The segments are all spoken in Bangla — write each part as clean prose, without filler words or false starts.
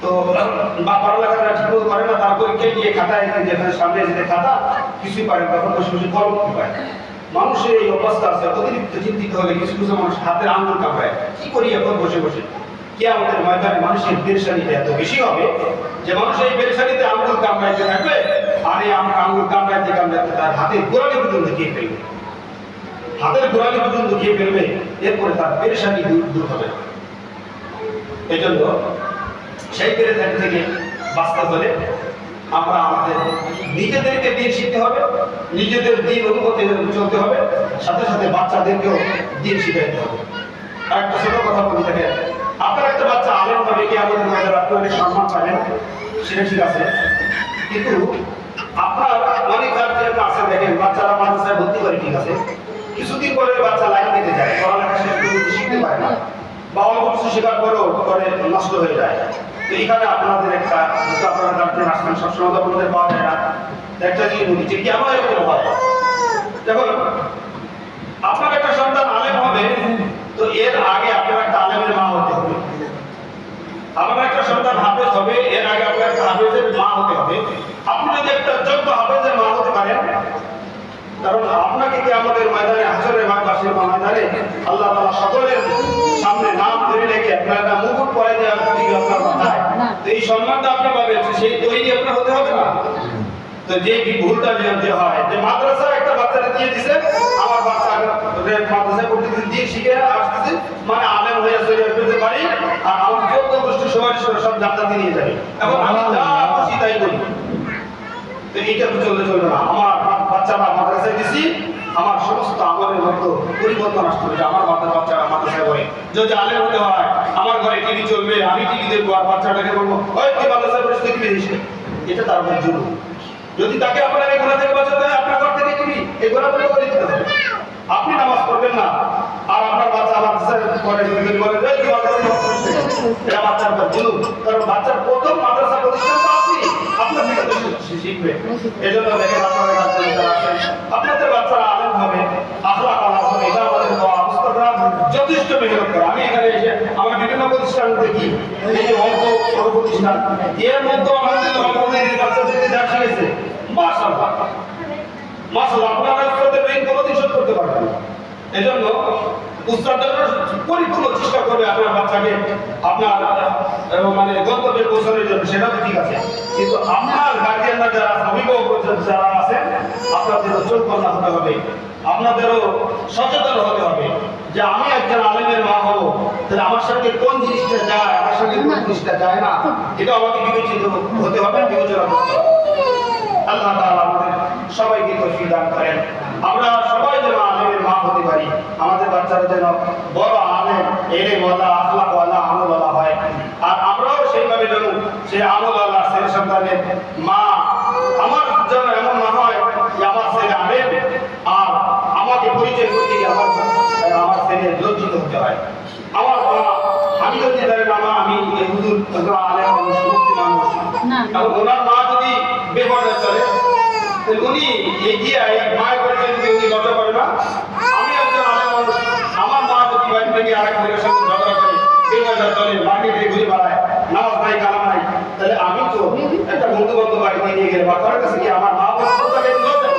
তো পড়ালেখাটা ঠিক মতো করে না, তার পরীক্ষায় গিয়ে খাতায় যেখানে সামনে যেতে খাতা কিছুই পারে না, তখন বসে বসে কলম পায়। মানুষের এই অবস্থা আছে, অতিরিক্ত চিন্তিত হলে কিছু কিছু মানুষ হাতের আঙুল কাঁপায়, কি করি এখন বসে বসে। কিয়ামতের ময়দানে মানুষের পেরেশানিটা এত বেশি হবে যে মানুষ এই পেরেশানিতে আঙুল কামড়াইতে থাকবে, আর এই আঙুল কামড়াইতে কামড়াইতে তার হাতের গোড়ালি পর্যন্ত খেয়ে ফেলবে, হাতের গোড়ালি পর্যন্ত খেয়ে ফেলবে, এরপরে তার পেরেশানি দূর হবে। এই জন্য সেই পেরেশানি থেকে বাঁচতে হলে আমরা আমাদের নিজেদেরকে দিন শিখতে হবে, নিজেদের দিন অনুভূতি চলতে হবে, সাথে সাথে বাচ্চাদেরকেও দিন শিখাইতে হবে। আর একটা ছোট কথা বলি, দেখেন আপনার একটা বাচ্চা আলেম হবে কি আমাদের মধ্যে আপনি অনেক সম্মান পাবেন, সেটা ঠিক আছে, কিন্তু আপনার অনেক কার্যক্রম আছে। দেখেন বাচ্চারা মাদ্রাসায় ভর্তি করে, ঠিক আছে, কিছুদিন পরে বাচ্চা লাইন পেতে যায়, পড়ালেখা শিখতে পারে না, বা অল্প কিছু শেখার পরেও করে নষ্ট হয়ে যায়। তো এখানে আপনাদের একটা, যেহেতু আপনারা গার্জেন আসবেন, সবসময় আপনাদের পাওয়া যায় না, একটা জিনিস বলি যে কেন এরকম হয়। দেখুন আপনার একটা সন্তান আলেম হবে, তো এর আগে আপনার একটা আলেমের মা হতে হবে। আপনার একটা সন্তান হাফেজ হবে, এর আগে আপনার একটা হাফেজের মা হতে হবে। আপনি যদি একটা যোগ্য হাফেজের মা হতে পারেন, কারণ আপনাকে কি আমাদের ময়দানে হাসরের মাঠবাসীর ময়দানে আল্লাহ তাআলা সকলের সামনে নাম ধরে রেখে আপনার একটা মুকুট পরে দেওয়া দিবে আপনার মাথায়, তো এই সম্মানটা আপনি পাবেন, সেই তৈরি আপনার হতে হবে না। তো যে ভুলটা যে হয় যে মাদ্রাসা একটা বাচ্চারা দিয়ে দিছে, আমার বাচ্চা মাদ্রাসা করতে দিয়ে শিখে আসতেছে, মানে আলেম হয়ে চলে যেতে পারি, আর আমার 14 গোষ্ঠী সবাই সব জান্নাতে নিয়ে যাবে, এবং আমি যা খুশি তাই করি। তো এইটা তো চলবে না। আমার বাচ্চারা মাদ্রাসায় দিছি, আমার সমস্ত আমলের মতো পরিবর্তন আসতে হবে। আমার বাচ্চারা মাদ্রাসায় পড়ে, যদি আলেম হতে হয় আমার ঘরে টিভি চলবে, আমি টিভি দেখবো, আর বাচ্চাটাকে বলবো ওই তুই মাদ্রাসায় পড়িস, তুই টিভি দিস, এটা তার উপর জুলুম। যদি তাকে আপনার এই গোনা থেকে বাঁচাতে হয়, আপনার ঘর থেকে টিভি এই গোনা বন্ধ করে দিতে হবে। আপনি নামাজ পড়বেন না, আর আপনার বাচ্চা মাদ্রাসায় পড়ে, যদি বলে এটা বাচ্চার উপর জুলুম, কারণ বাচ্চার প্রথম মাদ্রাসা প্রতিষ্ঠান তো আপনি, আপনার থেকে শিখবে। এই জন্য দেখেন আপনারা আপনাদের বাচ্চারা আলেম হবে, আখলাক আলাদা হবে, এটা আমাদের অবস্থাটা যথেষ্ট মেহনত করে। আমি এখানে এসে আমার বিভিন্ন প্রতিষ্ঠান দেখি, এই যে অল্প ছোট প্রতিষ্ঠান, এর মধ্যে আমাদের অল্পদের বাচ্চাদেরকে যা শিখেছে, মাশাআল্লাহ মাশাআল্লাহ, আপনারা উস্তাদের ঋণ কোনোদিন শোধ করতে পারবেন না। এই জন্য উস্তাদরা পরিপূর্ণ চেষ্টা করবে আপনার বাচ্চাকে আপনার মানে গন্তব্যে পৌঁছানোর জন্য, সেটা তো ঠিক আছে, কিন্তু আপনার গার্জিয়ানরা যারা অভিভাবক যারা আছেন, আপনাদেরও চোখ কন্যা হতে হবে, আপনাদেরও সচেতন হতে হবে যে আমি একজন আলেমের মা হবো, তাহলে আমার সঙ্গে কোন জিনিসটা যায়, আমার সঙ্গে কোন জিনিসটা যায় না, এটা আমাকে বিবেচিত হতে হবে, বিবেচনা করতে হবে। আল্লাহ তাআলা আমাদের সবাইকে তৌফিক দান করেন, আমরা সবাই যেন আলেমের মা হতে পারি, আমাদের বাচ্চারা যেন বড় আলেম, এলেমওয়ালা, আখলাকওয়ালা, আমলওয়ালা হয়, আর আমরাও সেইভাবে যেন সে আমলওয়ালা ছেলে সন্তানের মা, আমার যেন এমন না হয় যে আমার ছেলে আলেম আর আমাকে পরিচয় করতে গিয়ে আমার ছেলে লজ্জিত হতে হয়। আমার আমি যদি জানি না আমি হুজুর আলেম মানুষ, মুক্তি মানুষ, এবং ওনার মা যদি বেপরোয়া চলে, উনি এগিয়ে এই মায়ের পরিচয় দিতে উনি লজ্জা করে না। আমি একজন আলেম মানুষ, আমার মা যদি বাড়ি থেকে আরেক মেয়ের সঙ্গে ঝগড়া করে, বেপরোয়া চলে, মার্কেটে ঘুরে বেড়ায়, নামাজ নাই কালাম নাই, তাহলে আমি তো একটা বন্ধু বান্ধব বাড়িতে নিয়ে গেলে বা কারোর কাছে গিয়ে আমার মা বলতে তাকে লজ্জা করে।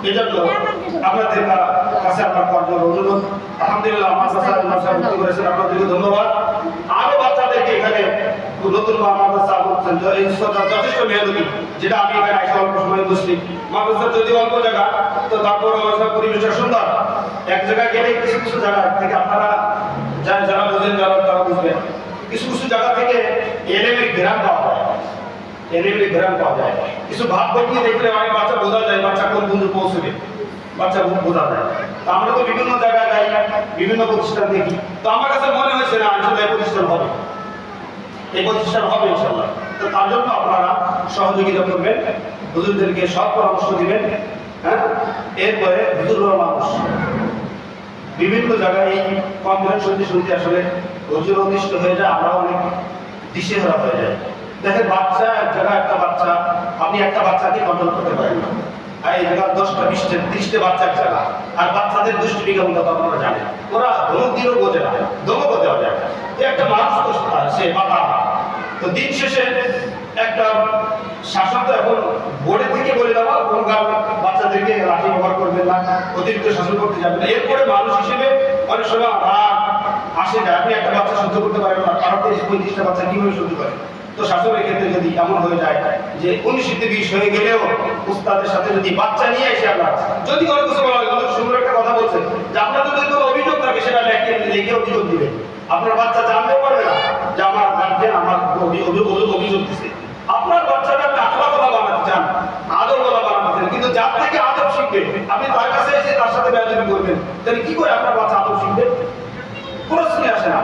এই জন্য আপনাদের কাছে আপনার কর্মের অনুরোধ, আলহামদুলিল্লাহ মাদ্রাসা ভর্তি করেছেন, আপনাদেরকে ধন্যবাদ। আরো বাচ্চাদেরকে এখানে নতুন মাদ্রাসা যথেষ্ট মেহনতি, যেটা আমি এখানে আইসা অল্প সময় বসছি, মাদ্রাসা যদি অল্প জায়গা, তো তারপর পরিবেশটা সুন্দর। এক জায়গায় গেলে কিছু কিছু জায়গা থেকে আপনারা যারা বুঝেন, যারা তারা বুঝবেন, কিছু কিছু জায়গা থেকে এলেমের ঘেরান পাওয়া যায়, এলেমের ঘেরান পাওয়া যায়। কিছু ভাব ভঙ্গি দেখলে অনেক বাচ্চা বোঝা যায় বাচ্চা কোন বন্ধু পৌঁছবে, বাচ্চা বোঝা যায়। আমরা তো বিভিন্ন জায়গায় যাই, বিভিন্ন প্রতিষ্ঠান দেখি, তো আমার কাছে মনে হয়েছে না আসলে এই প্রতিষ্ঠান হবে, এই প্রতিষ্ঠান হবে ইনশাআল্লাহ। তো তার জন্য আপনারা সহযোগিতা করবেন, হুজুরদেরকে সৎ পরামর্শ দিবেন। হ্যাঁ, এরপরে হুজুররা মানুষ বিভিন্ন জায়গায় এই কনফারেন্স শুনতে আসলে হুজুর অনিষ্ট হয়ে যায়, আমরা অনেক দিশেহারা হয়ে যায়। দেখেন বাচ্চা এক জায়গায় একটা বাচ্চা, আপনি একটা বাচ্চাকে কন্ট্রোল করতে পারেন না, আর এই জায়গায় 10টা 20টা 30টা বাচ্চা এক জায়গা, আর বাচ্চাদের দুষ্টু বিজ্ঞাপন কথা আপনারা জানেন, ওরা ধমক দিলেও বোঝে না, ধমকও দেওয়া যায়। একটা মানুষ তো সে বাবা, তো দিন শেষে একটা শাসন তো এখন বোর্ডে থেকে বলে দেওয়া কোন বাচ্চাদেরকে লাঠি ব্যবহার করবেন না, অতিরিক্ত শাসন করতে যাবেন না। এরপরে মানুষ হিসেবে অনেক সময় রাগ আসে যায়, আপনি একটা বাচ্চা সহ্য করতে পারেন না, কারণ 35টা বাচ্চা কিভাবে সহ্য করে। তো শাসনের ক্ষেত্রে যদি এমন হয়ে যায় যে 19-20 হয়ে গেলেও উস্তাদের সাথে যদি বাচ্চা নিয়ে এসে আপনার যদি কোনো কিছু বলা হয়, সুন্দর একটা কথা বলছে যে আপনার যদি কোনো অভিযোগ থাকে সেটা লিখে অভিযোগ দিবে, আপনার বাচ্চা জানতেও পারবে না যে আমার গার্জিয়ান আমার অভিযোগ দিচ্ছে। আপনার বাচ্চাটা আপনি আখলাকওয়ালা বানাতে চান, আদরওয়ালা বানাতে চান, কিন্তু যার থেকে আদব শিখবে আপনি তার কাছে এসে তার সাথে বেয়াদবি করবেন, তাহলে কি করে আপনার বাচ্চা আদব শিখবে? প্রশ্নই আসে না।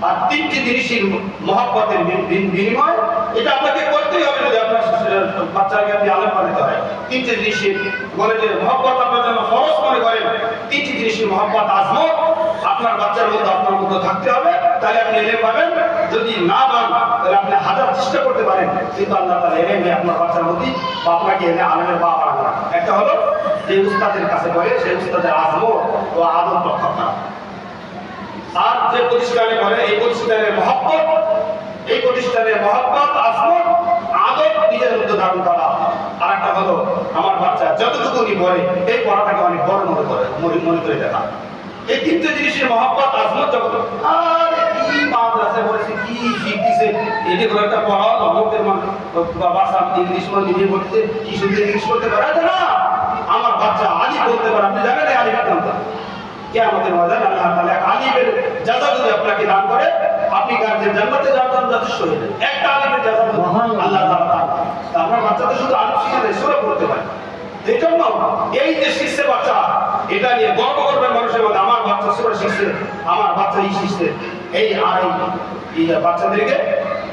আর 3টি জিনিসের মহব্বতের বিনিময় এটা আপনাকে করতেই হবে যদি আপনার বাচ্চাকে আপনি আলেম বানাতে হয়। 3টি জিনিসের বলে যে মহব্বত আপনার জন্য ফরজ মনে করেন, 3টি জিনিসের মহব্বত আজমত আপনার বাচ্চার মধ্যে আপনার মধ্যে থাকতে হবে, তাহলে আপনি এলেম পাবেন। যদি না পান তাহলে আপনি হাজার চেষ্টা করতে পারেন, কিন্তু আল্লাহ তাআলা এলেমে আপনার বাচ্চার মধ্যে বা আপনাকে এলে আলেমের বা বানাবে না। একটা হলো যে উস্তাদের কাছে করে সেই উস্তাদের আজমত ও আদব রক্ষা করা, আর যে প্রতিষ্ঠানে করে এই প্রতিষ্ঠানের মহব্বত, এই প্রতিষ্ঠানের মহব্বত আজমত আদব নিজের মধ্যে ধারণ করা। আর একটা হলো আমার বাচ্চা যতটুকু পড়ে এই পড়াটাকে অনেক বড় মনে করে দেখা। এই 3টে জিনিসের মহব্বত আজমত যখন আর কি মাদ্রাসা পড়েছে কি শিখতেছে এটা কোনো একটা পড়া লোকের বাচ্চা ইংলিশ নিজে বলতে কি শুধু ইংলিশ করতে পারে না, আমার বাচ্চা আলিফ বলতে পারে। আপনি জানেন আলিফ কোনটা? কিয়ামতের ময়দানে আল্লাহ তাআলা আলিমের জাযা যদি আপনাকে দান করে আপনি গার্জেন জান্নাতে যাওয়ার জন্য যথেষ্ট হয়ে যাবে। একটা আলিমের জাযা আল্লাহ তাআলা আপনার বাচ্চা তো শুধু আলিফ শিখে দেয়, সূরা পড়তে পারে। এই জন্য এই যে শিখছে বাচ্চা এটা নিয়ে গর্ব করবেন মানুষের মধ্যে, আমার বাচ্চা সূরা শিখছে, আমার বাচ্চা এই শিখছে। এই আর এই বাচ্চাদেরকে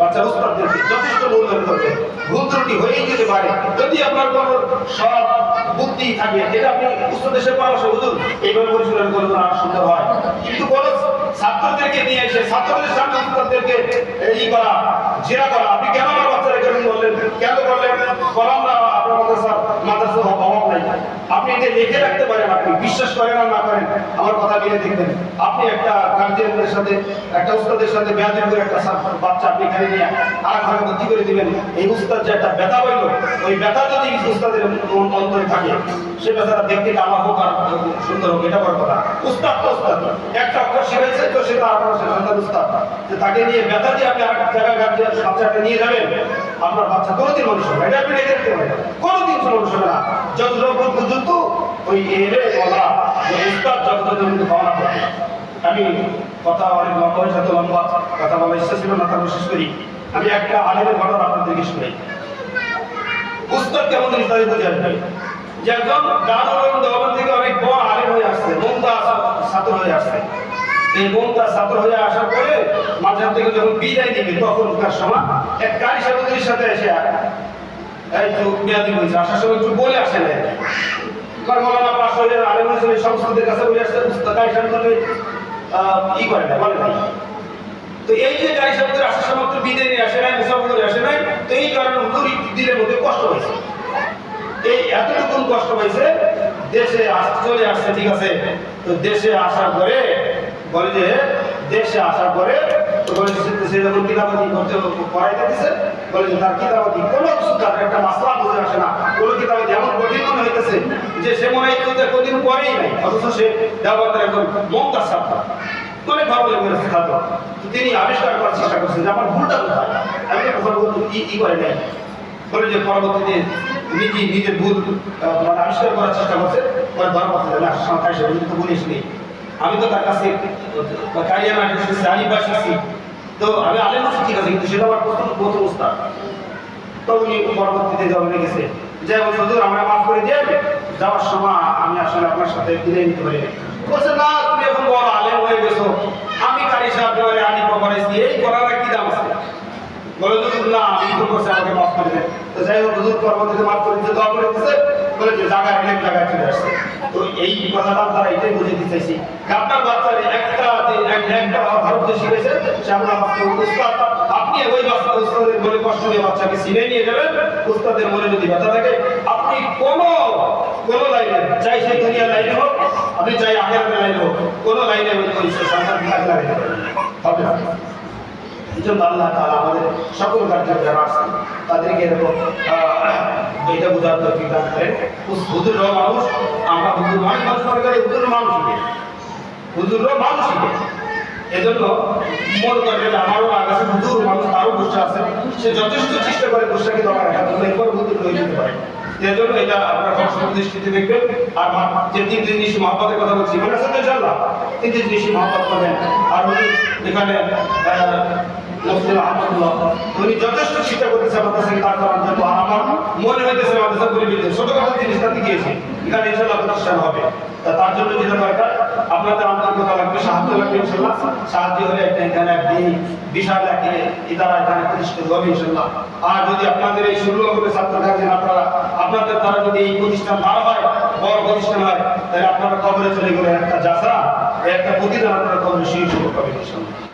বাচ্চার উস্তাদদেরকে যথেষ্ট মূল্যায়ন করবে। ভুল ত্রুটি হয়েই যেতে পারে, যদি আপনার কোনো সৎ বুদ্ধি থাকে এটা আপনি উস্তাদের সাথে পরামর্শ হুজুর এইভাবে পরিচালনা করলে আর সুন্দর হয়। কিন্তু কোনো ছাত্রদেরকে নিয়ে এসে ছাত্রদের সামনে উস্তাদদেরকে এই করা জেরা করা, আপনি কেন আমার বাচ্চারা কেন বললেন, কেন বললেন বললাম না আপনার মাদ্রাসার অভাব নাই, আপনি এটা লিখে রাখতে পারেন। আপনি বিশ্বাস করেন আর না করেন আমার কথা মিলে দেখবেন, আপনি একটা গার্জিয়ানদের সাথে একটা উস্তাদের সাথে বেয়াদবি করে একটা বাচ্চা আপনি এখানে নিয়ে আর ঘরে ভর্তি করে দিবেন। এই উস্তাদ যে একটা ব্যথা পাইল, ওই ব্যথা যদি উস্তাদের অন্তরে থাকে সে ব্যথাটা দেখতে কালা হোক আর সুন্দর হোক এটা বড় কথা। উস্তাদ তো উস্তাদ, একটা অক্ষর শিখেছে তো সে তার সন্তান উস্তাদ, যে তাকে নিয়ে ব্যথা দিয়ে আপনি আরেক জায়গায় গার্জিয়ান বাচ্চাকে নিয়ে যাবেন, আপনার বাচ্চা কোনোদিন মানুষ হবে এটা আপনি রেখে দিতে পারেন, কোনোদিন মানুষ হবে না যতটুকু পর্যন্ত ওই এরে বলা যে উস্তাদ যতটুকু ভাবনা করে। আমি কথা অনেক লম্বা হয়ে সাথে লম্বা কথা বলার ইচ্ছা ছিল না, তা বিশেষ করি আমি একটা আলেমের ঘটনা আপনাদেরকে শুনাই। উস্তাদ কেমন জিনিস তাদের বুঝে আসবে যে একজন দারুল উলুম দেওবন্দ থেকে অনেক বড় আলেম হয়ে আসছে, মুমতাজ ছাত্র হয়ে আসছে। এই মুমতাজ ছাত্র হয়ে আসার পরে মাঝখান থেকে যখন বিদায় দিবে তখনকার সময় এক কারি সাহেবের সাথে এসে এই তো বিয়াদি হয়েছে, আসার সময় একটু বলে আসে না মৌলানা পাশ হয়ে আলেম হয়েছিল সংসদের কাছে বলে আসছে উস্তাদ কারি সাহেব ই করে না বলে নাই। তো এই যে কারি সাহেবের আসার সময় একটু বিদায় নিয়ে আসে নাই, মুসাফা করে আসে নাই, তো এই কারণে হুজুর দিনের মধ্যে কষ্ট হয়েছে। এই এতটুকু কষ্ট হয়েছে দেশে চলে আসছে, ঠিক আছে। তো দেশে আসার পরে বলে যে দেশে আসার পরে বলে সে যখন কিতাবাদি করতে পড়াইতে দিছে বলে যে তার কিতাবাদি কোনো কিছু তার একটা মাসলা বুঝে আসে না, কোনো কিতাবাদি এমন কঠিন মনে হইতেছে যে সে মনে হয় কদিন পরেই নাই, অথচ সে দেওয়ার একজন মুমতাজ ছাত্র অনেক ভালো লেগেছে ছাত্র। তিনি আবিষ্কার করার চেষ্টা করছেন যে আমার ভুলটা কোথায়, আমি ই করে নাই। বলে যে পরবর্তীতে নিজের ভুল মানে আবিষ্কার করার চেষ্টা করছে, পরে ধরা পড়ছে না সংখ্যা হিসেবে তো বলিস নি, আমি তো তার কাছে কারিয়ানা শিখছি, আলিফা শিখছি, তো আমি আলেম ঠিক আছে, কিন্তু সেটা আমার প্রথম উস্তাদ। তো উনি পরবর্তীতে যখন গেছে যাই বলছে হুজুর আমরা মাফ করে দিয়ে যাওয়ার সময় আমি আসলে আপনার সাথে বিদায় নিতে পারি। বলছে না তুমি এখন বড় আলেম হয়ে গেছো, আমি কারি সাহেব আলিফা করাইছি, এই করার কি দাম আছে? বলে হুজুর না আমি তো করছি আমাকে মাফ করে দেন। তো যাই হোক হুজুর পরবর্তীতে মাফ করে দিতে দোয়া করে দিচ্ছে, বলে যে জায়গায় অনেক জায়গায় চলে আসছে। তো এই কথাটা তারা এটাই বুঝে দিতে চাইছি আপনার বাচ্চার একটা ভারত যে শিখেছে সে আপনার উস্তাদ, আপনি ওই বাচ্চা উস্তাদের মনে কষ্ট দিয়ে বাচ্চাকে ছিনে নিয়ে যাবেন। উস্তাদের মনে যদি ব্যথা থাকে আপনি কোনো লাইনে চাই সেই দুনিয়ার লাইনে হোক, আপনি চাই আখেরাতের লাইনে হোক, কোনো লাইনে ওই সন্তান লাগাতে পারবেন হবে না। এই জন্য আল্লাহ তাআলা আমাদের সকল কার্য যারা আছেন তাদেরকে এরকম এটা বোঝার তৌফিক দান করেন। হুজুররাও মানুষ, আমরা হুজুর মানুষ মনে করি, হুজুর মানুষকে, হুজুররাও মানুষকে। এজন্য মনে করবেন আমারও আগাছে হুজুর মানুষ, তারও গুসা আছে, সে যথেষ্ট চেষ্টা করে গুসাকে দমা রাখার জন্য, এরপর হুজুর হয়ে যেতে পারে। এজন্য এটা আপনারা সবসময় দৃষ্টিতে দেখবেন। আর যে তিন জিনিস মহব্বতের কথা বলছি, মানে আছে তো ইনশাআল্লাহ তিন জিনিস মহব্বত করবেন। আর হুজুর এখানে মুফতি আহমদুল্লাহ উনি যথেষ্ট চেষ্টা করতেছে আমার কাছে কাজ করার জন্য। আর আমার মনে হইতেছে মাদ্রাসা পরিবেশে ছোটখাটো জিনিসটা দিয়েছে, এখানে ইনশাআল্লাহ প্রতিষ্ঠান হবে। তার জন্য যেটা দরকার আপনাদের আন্তরিকতা লাগবে, সাহায্য লাগবে ইনশাআল্লাহ। সাহায্য হলে এখানে একদিন বিশাল একটা ইদারা এখানে প্রতিষ্ঠিত হবে ইনশাআল্লাহ। আর যদি আপনাদের এই ষোলো ছাত্র থাকেন, আপনাদের দ্বারা যদি এই প্রতিষ্ঠান না হয়, বড় প্রতিষ্ঠান হয়, তাহলে আপনারা কবরে চলে গেলে একটা জাসা, একটা প্রতিদান আপনারা কবরে সেই শুরু করবেন ইনশাআল্লাহ।